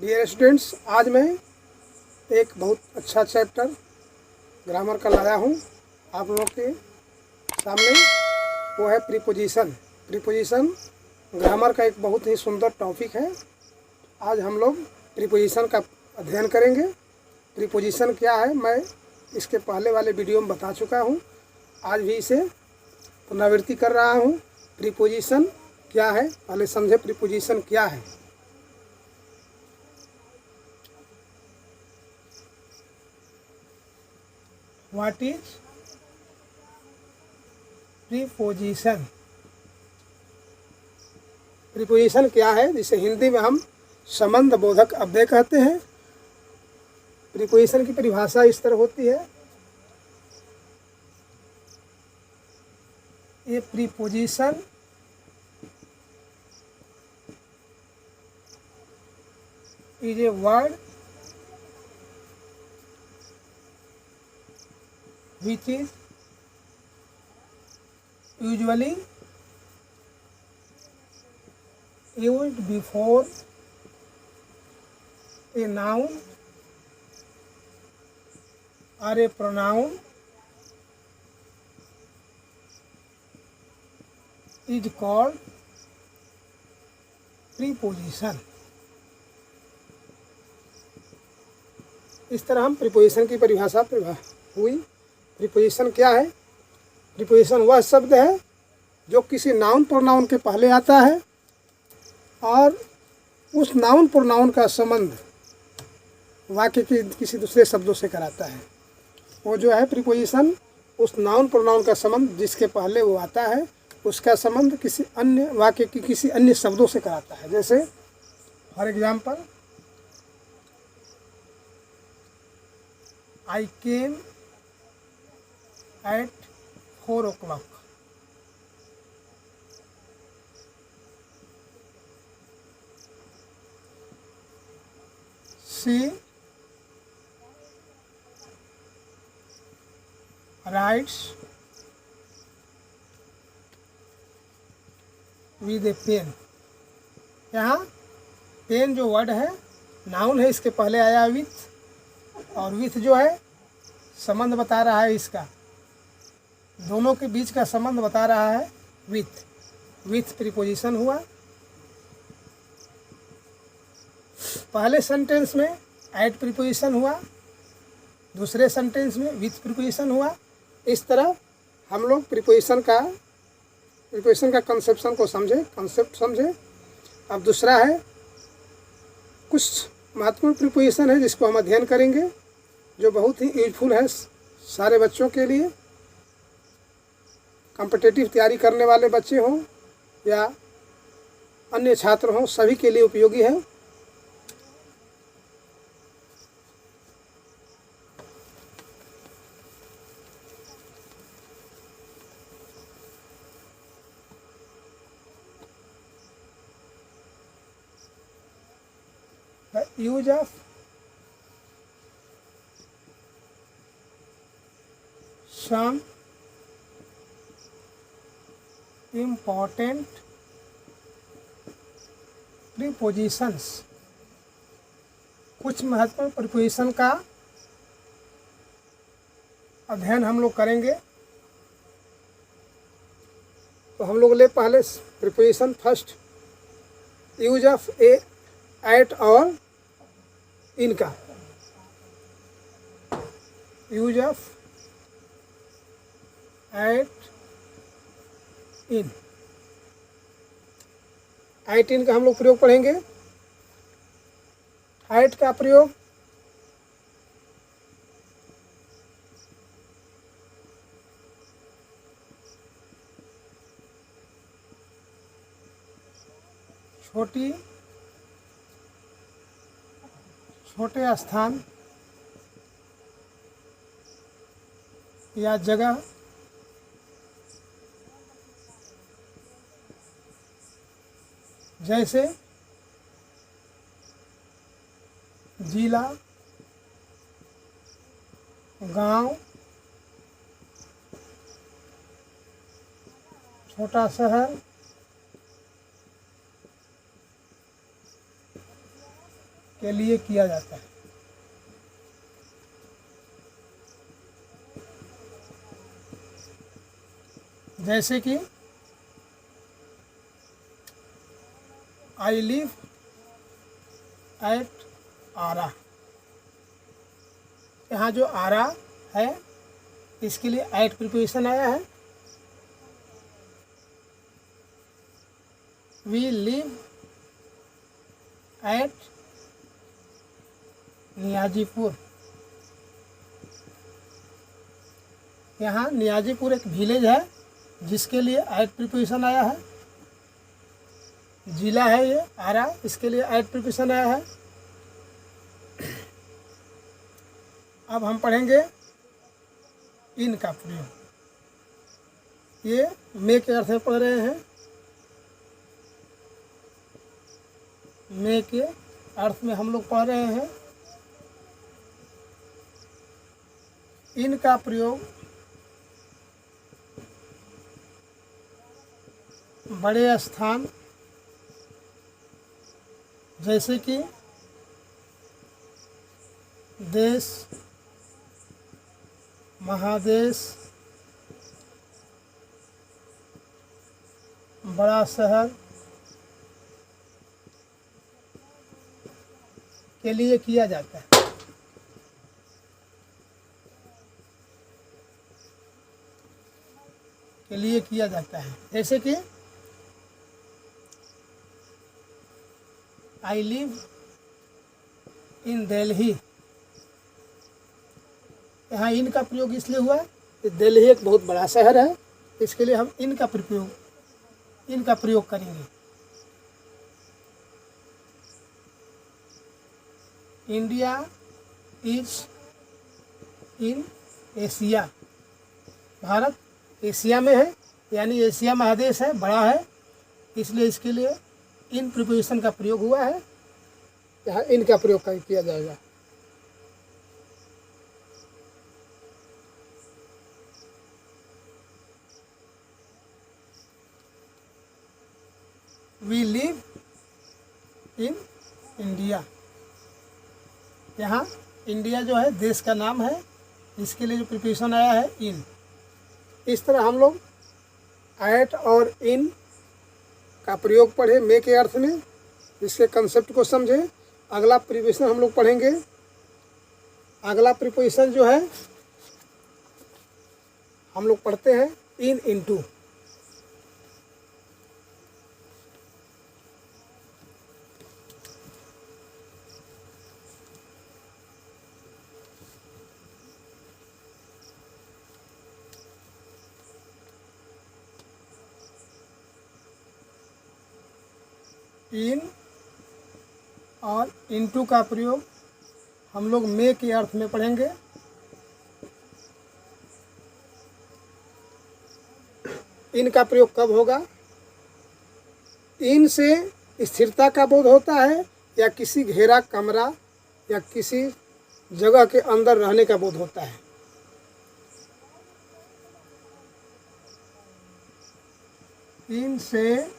Dear students, आज मैं एक बहुत अच्छा चैप्टर ग्रामर का लाया हूँ आप लोगों के सामने। वो है प्रीपोजिशन। प्रीपोजिशन ग्रामर का एक बहुत ही सुंदर टॉपिक है। आज हम लोग प्रीपोजिशन का अध्ययन करेंगे। प्रीपोजिशन क्या है मैं इसके पहले वाले वीडियो में बता चुका हूँ। आज भी इसे पुनरावृत्ति कर रहा हूँ। प्रीपोजिशन क्या है पहले समझे। प्रीपोजिशन क्या है। What is preposition. प्रीपोजिशन क्या है, जिसे हिंदी में हम संबंध बोधक अव्यय कहते हैं। प्रीपोजिशन की परिभाषा इस तरह होती है। ये preposition is a word which is usually used before a noun or a pronoun is called preposition। इस तरह हम प्रीपोजिशन की परिभाषा हुई। प्रीपोजिशन क्या है। प्रीपोजिशन वह शब्द है जो किसी नाउन प्रोनाउन के पहले आता है और उस नाउन प्रोनाउन का संबंध वाक्य के किसी दूसरे शब्दों से कराता है। वो जो है प्रीपोजिशन उस नाउन प्रोनाउन का संबंध जिसके पहले वो आता है उसका संबंध किसी अन्य वाक्य की किसी अन्य शब्दों से कराता है। जैसे for example, I came at 4 o'clock। She writes with a pen। यहाँ पेन जो वर्ड है नाउन है, इसके पहले आया विथ, और विथ जो है संबंध बता रहा है। इसका दोनों के बीच का संबंध बता रहा है विथ। विथ प्रीपोजिशन हुआ। पहले सेंटेंस में एट प्रीपोजिशन हुआ, दूसरे सेंटेंस में विथ प्रीपोजिशन हुआ। इस तरह हम लोग प्रीपोजिशन का कंसेप्शन को कंसेप्ट समझे। अब दूसरा है, कुछ महत्वपूर्ण प्रीपोजिशन है जिसको हम अध्ययन करेंगे, जो बहुत ही यूजफुल है सारे बच्चों के लिए। कॉम्पिटिटिव तैयारी करने वाले बच्चे हों या अन्य छात्र हों, सभी के लिए उपयोगी है। The use of some important prepositions। कुछ महत्वपूर्ण प्रीपोजिशन का अध्ययन हम लोग करेंगे। तो हम लोग ले पहले preposition first, use of a, at और इन का। Use of at in. At in का हम लोग प्रयोग पढ़ेंगे। एट का प्रयोग छोटे स्थान या जगह जैसे जिला, गांव, छोटा शहर, के लिए किया जाता है। जैसे कि आई लिव एट आरा, यहाँ जो आरा है इसके लिए एट प्रीपोजिशन आया है। वी लिव एट नियाजीपुर, यहाँ नियाजीपुर एक विलेज है जिसके लिए एट प्रीपोजिशन आया है। जिला है ये आरा, इसके लिए एट प्रीपोजिशन आया है। अब हम पढ़ेंगे इन का प्रयोग। ये मे के अर्थ में पढ़ रहे हैं। मे के अर्थ में हम लोग पढ़ रहे हैं। इन का प्रयोग बड़े स्थान जैसे कि देश, महादेश, बड़ा शहर के लिए किया जाता है। के लिए किया जाता है। जैसे कि आई लिव इन दिल्ली, यहाँ इन का प्रयोग इसलिए हुआ कि दिल्ली एक बहुत बड़ा शहर है, इसके लिए हम इन का प्रयोग करेंगे। India is in Asia, Bharat Asia में है, यानी एशिया महादेश है, बड़ा है, इसलिए इसके लिए इन प्रीपोजिशन का प्रयोग हुआ है। यहाँ इन का प्रयोग किया जाएगा। वी लिव इन इंडिया, यहाँ इंडिया जो है देश का नाम है, इसके लिए जो प्रीपोजिशन आया है इन। इस तरह हम लोग एट और इन का प्रयोग पढ़े मे के अर्थ में, इसके कंसेप्ट को समझे। अगला प्रीपोजिशन हम लोग पढ़ेंगे। अगला प्रीपोजिशन जो है हम लोग पढ़ते हैं इन इनटू। इन और इनटू का प्रयोग हम लोग मे के अर्थ में पढ़ेंगे। इन का प्रयोग कब होगा? इन से स्थिरता का बोध होता है या किसी घेरा कमरा या किसी जगह के अंदर रहने का बोध होता है। इन से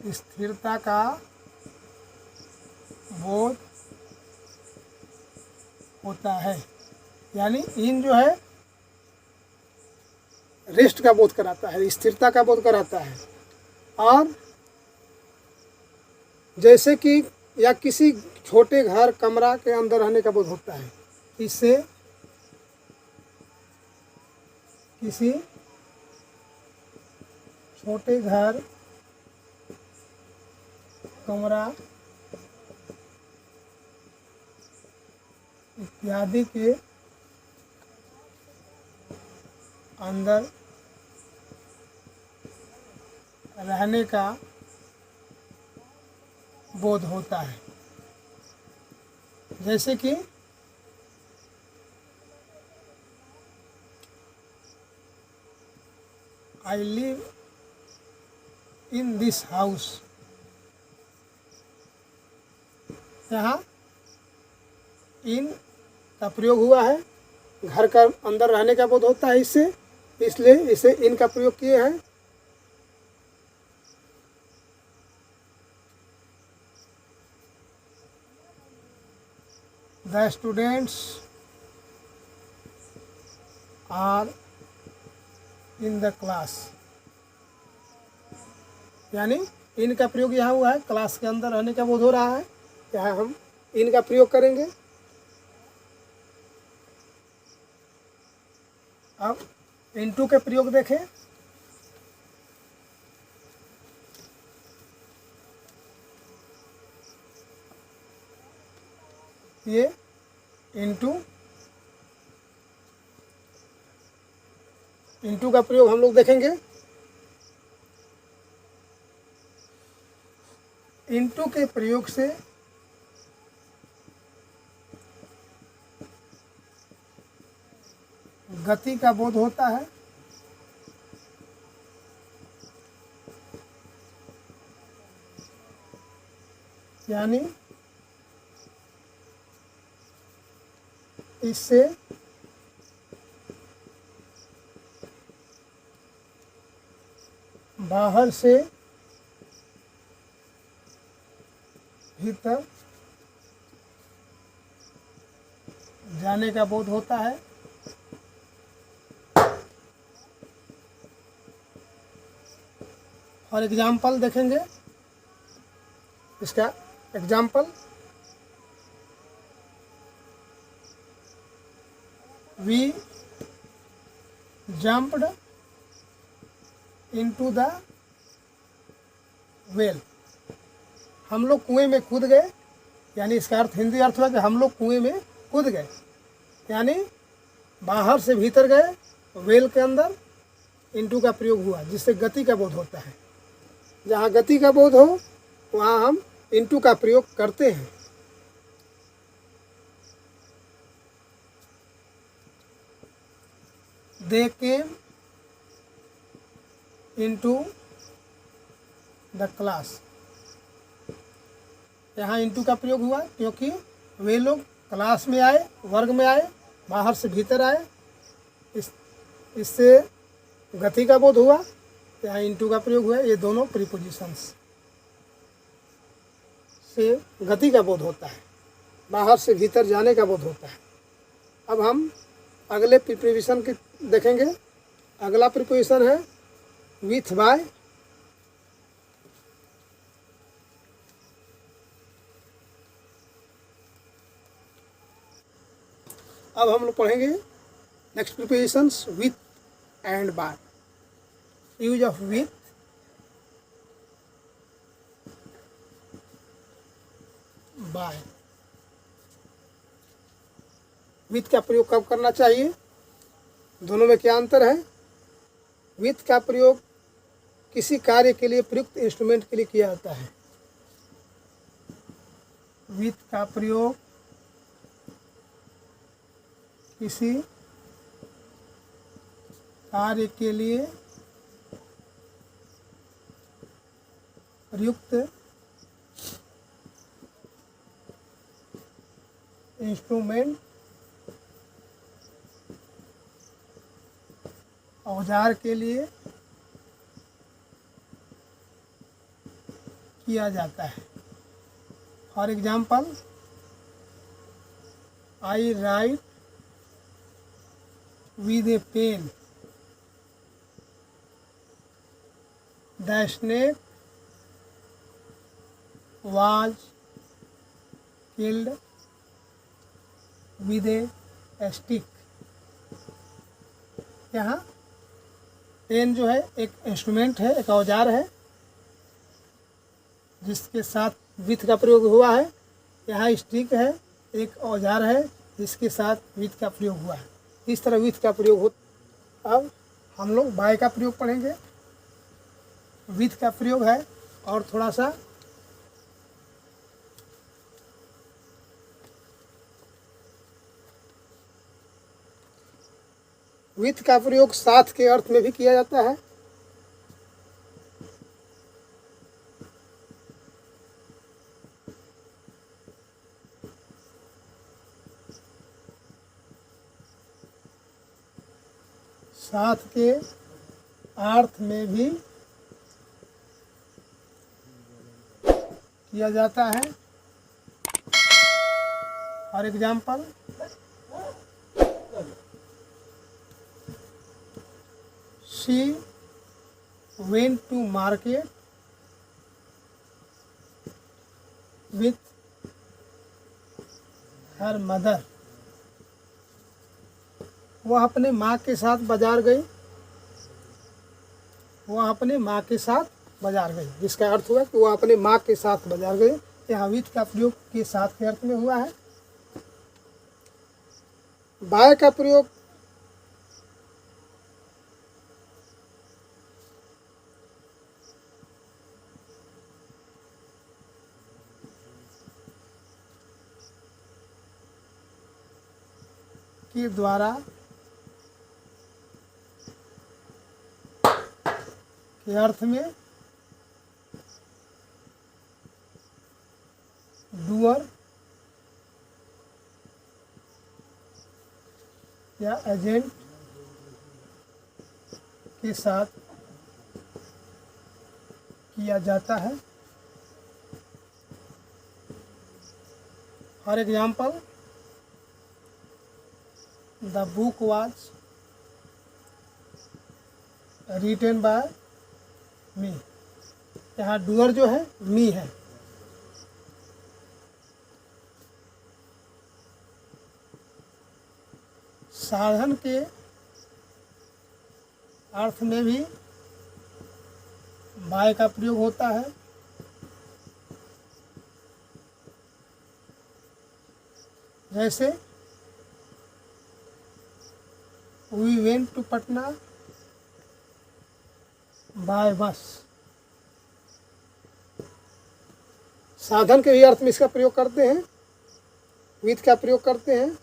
स्थिरता का बोध होता है, यानी इन जो है रेस्ट का बोध कराता है, स्थिरता का बोध कराता है। और जैसे कि या किसी छोटे घर कमरा के अंदर रहने का बोध होता है, इससे किसी छोटे घर कमरा इत्यादि के अंदर रहने का बोध होता है। जैसे कि I live in this house, यहाँ इन का प्रयोग हुआ है, घर का अंदर रहने का बोध होता है इससे, इसलिए इसे इन का प्रयोग किए हैं। The students are in the class, यानी इन का प्रयोग यहाँ हुआ है, क्लास के अंदर रहने का बोध हो रहा है, यहाँ हम इन का प्रयोग करेंगे। अब इनटू के प्रयोग देखें। ये इनटू का प्रयोग हम लोग देखेंगे। इनटू के प्रयोग से गति का बोध होता है, यानी इससे बाहर से भीतर जाने का बोध होता है। और एग्जाम्पल देखेंगे, इसका example, we jumped into the well, हम लोग कुएं में कूद गए, यानी इसका अर्थ हिंदी अर्थ है कि हम लोग कुएं में कूद गए, यानी बाहर से भीतर गए, वेल के अंदर इनटू का प्रयोग हुआ, जिससे गति का बोध होता है। जहाँ गति का बोध हो वहाँ हम इनटू का प्रयोग करते हैं। दे केम इनटू द क्लास, यहाँ इनटू का प्रयोग हुआ क्योंकि वे लोग क्लास में आए, वर्ग में आए, बाहर से भीतर आए, इससे गति का बोध हुआ, यहाँ इनटू का प्रयोग हुआ। ये दोनों प्रीपोजिशंस से गति का बोध होता है, बाहर से भीतर जाने का बोध होता है। अब हम अगले प्रीपोजिशन की देखेंगे। अगला प्रीपोजिशन है विथ बाय। अब हम लोग पढ़ेंगे next prepositions with and by. Use of with, by. With का प्रयोग कब करना चाहिए, दोनों में क्या अंतर है? विथ का प्रयोग किसी कार्य के लिए प्रयुक्त इंस्ट्रूमेंट के लिए किया जाता है। विथ का प्रयोग किसी कार्य के लिए प्रयुक्त इंस्ट्रूमेंट, औजार के लिए किया जाता है। For example, I right with a pen, the snake was killed with a stick। यहाँ पेन जो है एक इंस्ट्रूमेंट है, एक औजार है, जिसके साथ विथ का प्रयोग हुआ है। यहाँ स्टिक है, एक औजार है जिसके साथ विथ का प्रयोग हुआ है। इस तरह विथ का प्रयोग हो। अब हम लोग बाय का प्रयोग पढ़ेंगे। विथ का प्रयोग है और थोड़ा सा विथ का प्रयोग साथ के अर्थ में भी किया जाता है। साथ के अर्थ में भी किया जाता है। For example, she went to market with her mother. वह अपने माँ के साथ बाजार गई। वह अपने माँ के साथ बाजार गई, जिसका अर्थ हुआ कि वह अपने माँ के साथ बाजार गई। यहाँ विथ का प्रयोग के साथ के अर्थ में हुआ है। बाय का प्रयोग के द्वारा के अर्थ में डूअर या एजेंट के साथ किया जाता है। For example, the book was written by me. यहाँ डूअर जो है मी है। साधन के अर्थ में भी बाय का प्रयोग होता है। जैसे we went to Patna by bus. साधन के भी अर्थ में इसका प्रयोग करते हैं, विथ का प्रयोग करते हैं।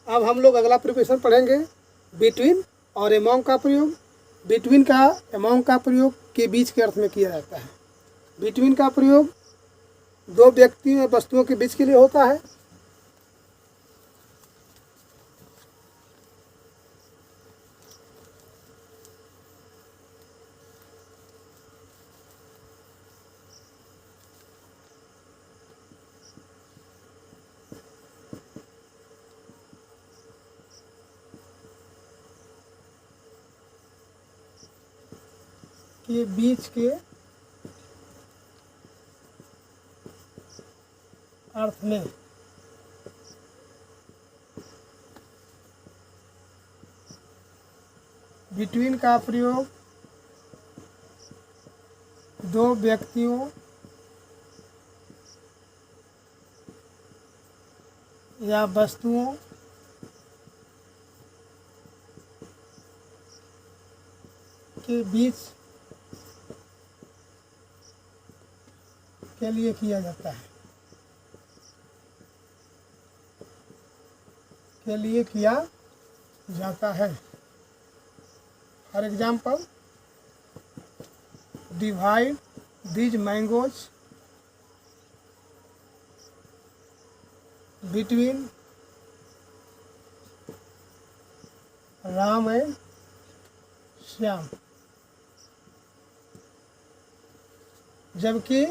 अब हम लोग अगला प्रिपरेशन पढ़ेंगे, बिटवीन और एमोंग का प्रयोग। बिटवीन का एमोंग का प्रयोग के बीच के अर्थ में किया जाता है। बिटवीन का प्रयोग दो व्यक्तियों या वस्तुओं के बीच के लिए होता है। के बीच के अर्थ में बिटवीन का प्रयोग दो व्यक्तियों या वस्तुओं के बीच के लिए किया जाता है, के लिए किया जाता है। For example, divide these mangoes between Ram and Shyam. जबकि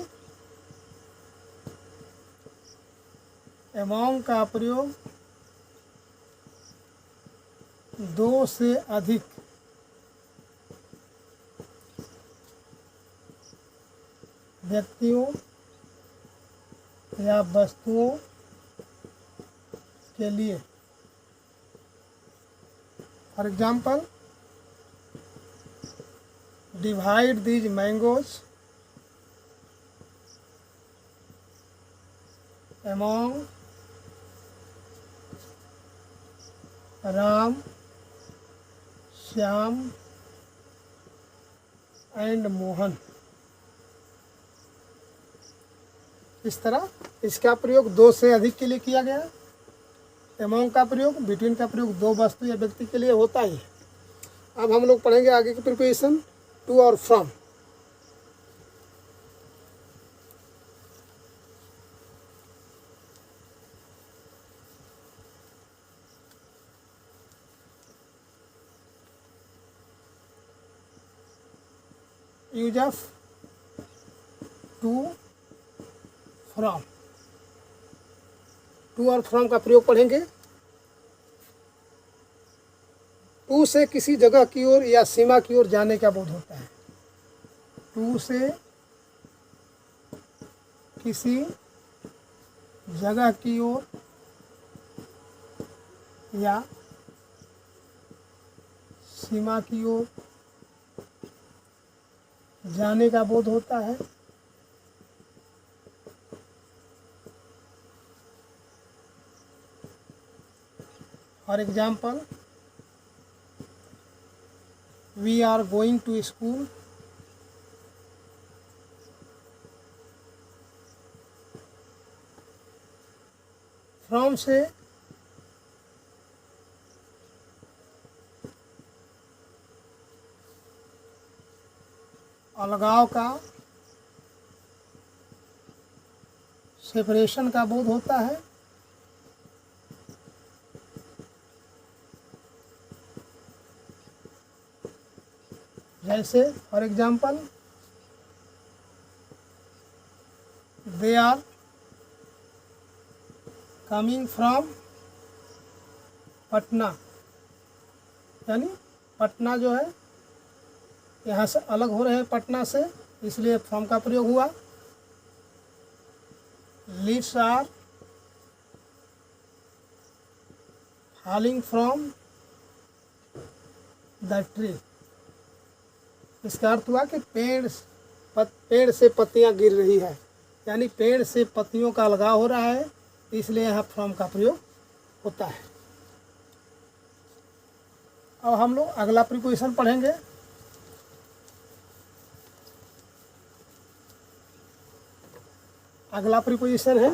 एमोंग का प्रयोग दो से अधिक व्यक्तियों या वस्तुओं के लिए। For example, divide these mangoes among Ram, Shyam and Mohan. इस तरह इसका प्रयोग दो से अधिक के लिए किया गया। एमोंग का प्रयोग, बिटवीन का प्रयोग दो वस्तु या व्यक्ति के लिए होता ही है। अब हम लोग पढ़ेंगे आगे की प्रिपरेशन, टू और from. Use of to from, to और फ्रॉम का प्रयोग पढ़ेंगे। टू से किसी जगह की ओर या सीमा की ओर जाने का बोध होता है। टू से किसी जगह की ओर या सीमा की ओर जाने का बोध होता है। For example, we are going to school. From से अलगाव का, सेपरेशन का बोध होता है। जैसे for example, they are coming from Patna, यानी पटना जो है यहाँ से अलग हो रहे हैं पटना से, इसलिए फ्रॉम का प्रयोग हुआ। Leaves are falling from the tree, इसका अर्थ हुआ कि पेड़ से पत्तियां गिर रही है, यानी पेड़ से पत्तियों का अलगाव हो रहा है, इसलिए यहाँ फ्रॉम का प्रयोग होता है। अब हम लोग अगला प्रीपोजिशन पढ़ेंगे। अगला प्रीपोजिशन है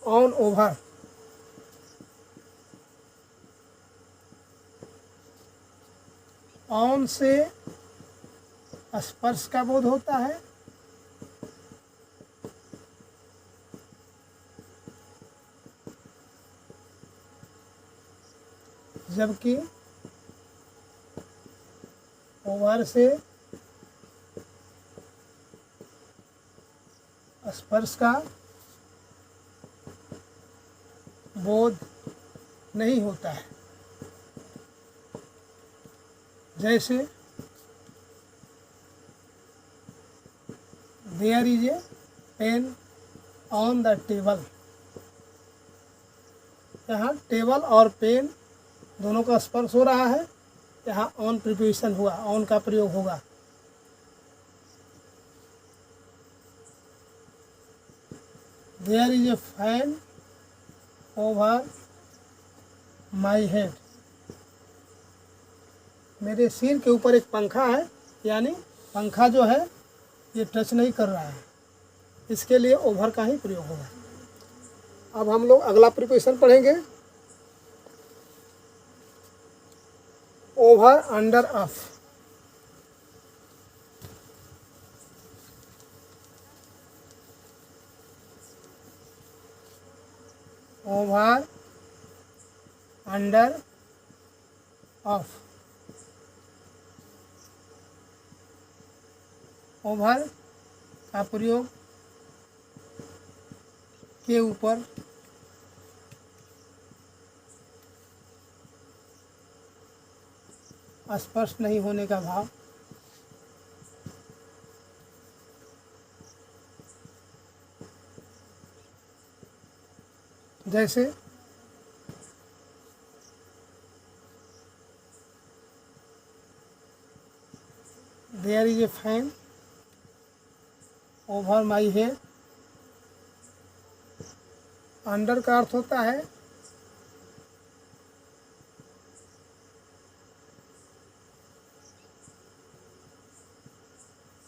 ऑन ओवर। ऑन से स्पर्श का बोध होता है। जबकि ओवर से स्पर्श का बोध नहीं होता है। जैसे there is a pen on the table, यहाँ टेबल और पेन दोनों का स्पर्श हो रहा है, यहाँ ऑन प्रीपोजिशन हुआ, ऑन का प्रयोग होगा। There is a fan over my head, मेरे सिर के ऊपर एक पंखा है, यानी पंखा जो है ये टच नहीं कर रहा है, इसके लिए ओवर का ही प्रयोग होगा। अब हम लोग अगला प्रीपोजिशन पढ़ेंगे, over under of. Over under of, over का प्रयोग के ऊपर, स्पर्श नहीं होने का भाव। जैसे there is a fan over my head, under का अर्थ होता है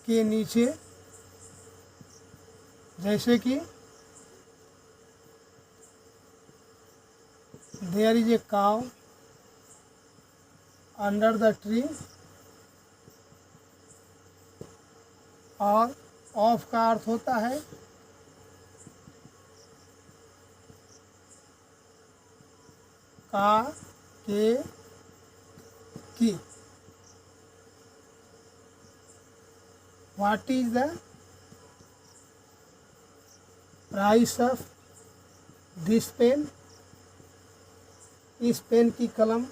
के नीचे। जैसे कि there is a cow under the tree, और ऑफ का अर्थ होता है का, के, की। What is the price of this pen, इस पेन की कलम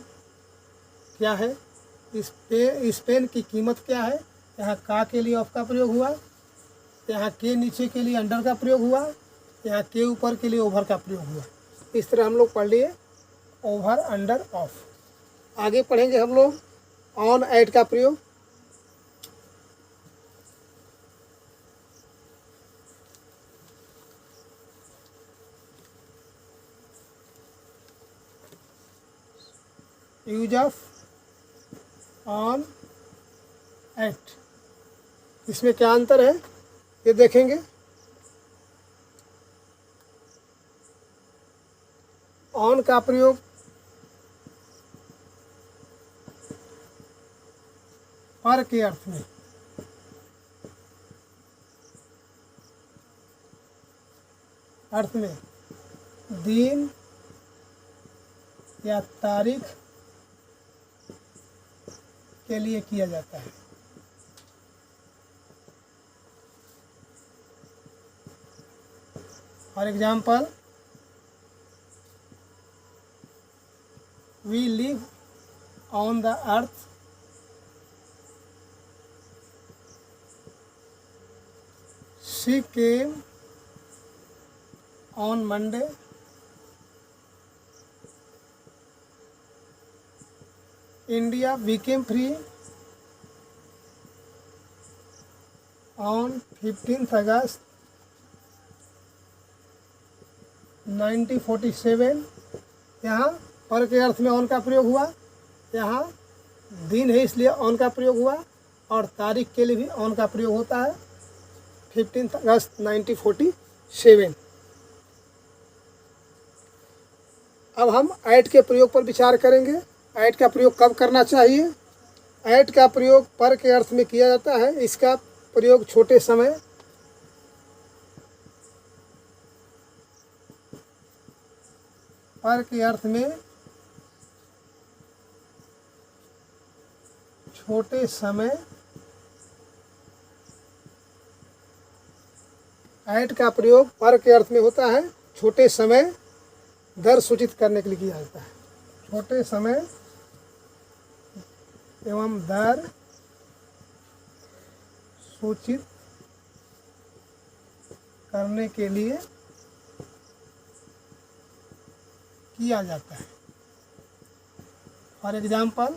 क्या है, इस पेन की कीमत क्या है। यहाँ का के लिए ऑफ का प्रयोग हुआ, यहाँ के नीचे के लिए अंडर का प्रयोग हुआ, यहाँ के ऊपर के लिए ओवर का प्रयोग हुआ। इस तरह हम लोग पढ़ लिए ओवर, अंडर, ऑफ। आगे पढ़ेंगे हम लोग ऑन, एट का प्रयोग। यूज ऑफ ऑन, एट, इसमें क्या अंतर है ये देखेंगे। ऑन का प्रयोग पर के अर्थ में, दिन या तारीख के लिए किया जाता है। For example, we live on the earth, she came on Monday, India became free on 15th August 1947। यहाँ पर के अर्थ में ऑन का प्रयोग हुआ, यहाँ दिन है इसलिए ऑन का प्रयोग हुआ, और तारीख के लिए भी ऑन का प्रयोग होता है, 15 अगस्त 1947। अब हम ऐट के प्रयोग पर विचार करेंगे। ऐट का प्रयोग कब करना चाहिए। ऐट का प्रयोग पर के अर्थ में किया जाता है। इसका प्रयोग छोटे समय, पर के अर्थ में छोटे समय, ऐट का प्रयोग पर के अर्थ में होता है छोटे समय दर सूचित करने के लिए किया जाता है। छोटे समय एवं दर सूचित करने के लिए किया जाता है। For example,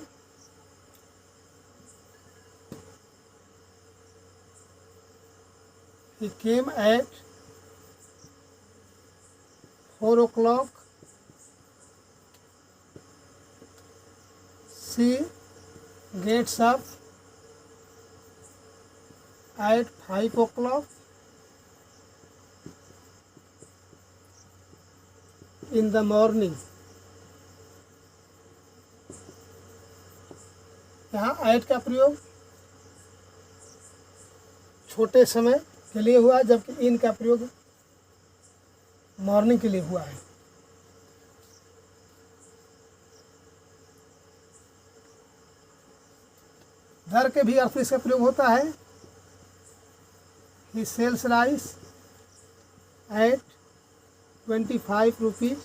he came at 4 o'clock, she gets up at 5 o'clock in the morning। यहाँ ऐट का प्रयोग छोटे समय के लिए हुआ, जबकि इन का प्रयोग मॉर्निंग के लिए हुआ है। दर के भी अर्थ में इसका प्रयोग होता है। ही सेल्स राइस एट 25 रुपीज,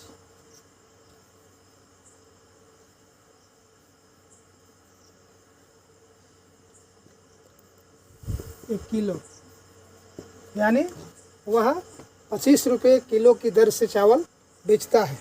एक किलो, यानी वह 25 रुपये किलो की दर से चावल बेचता है।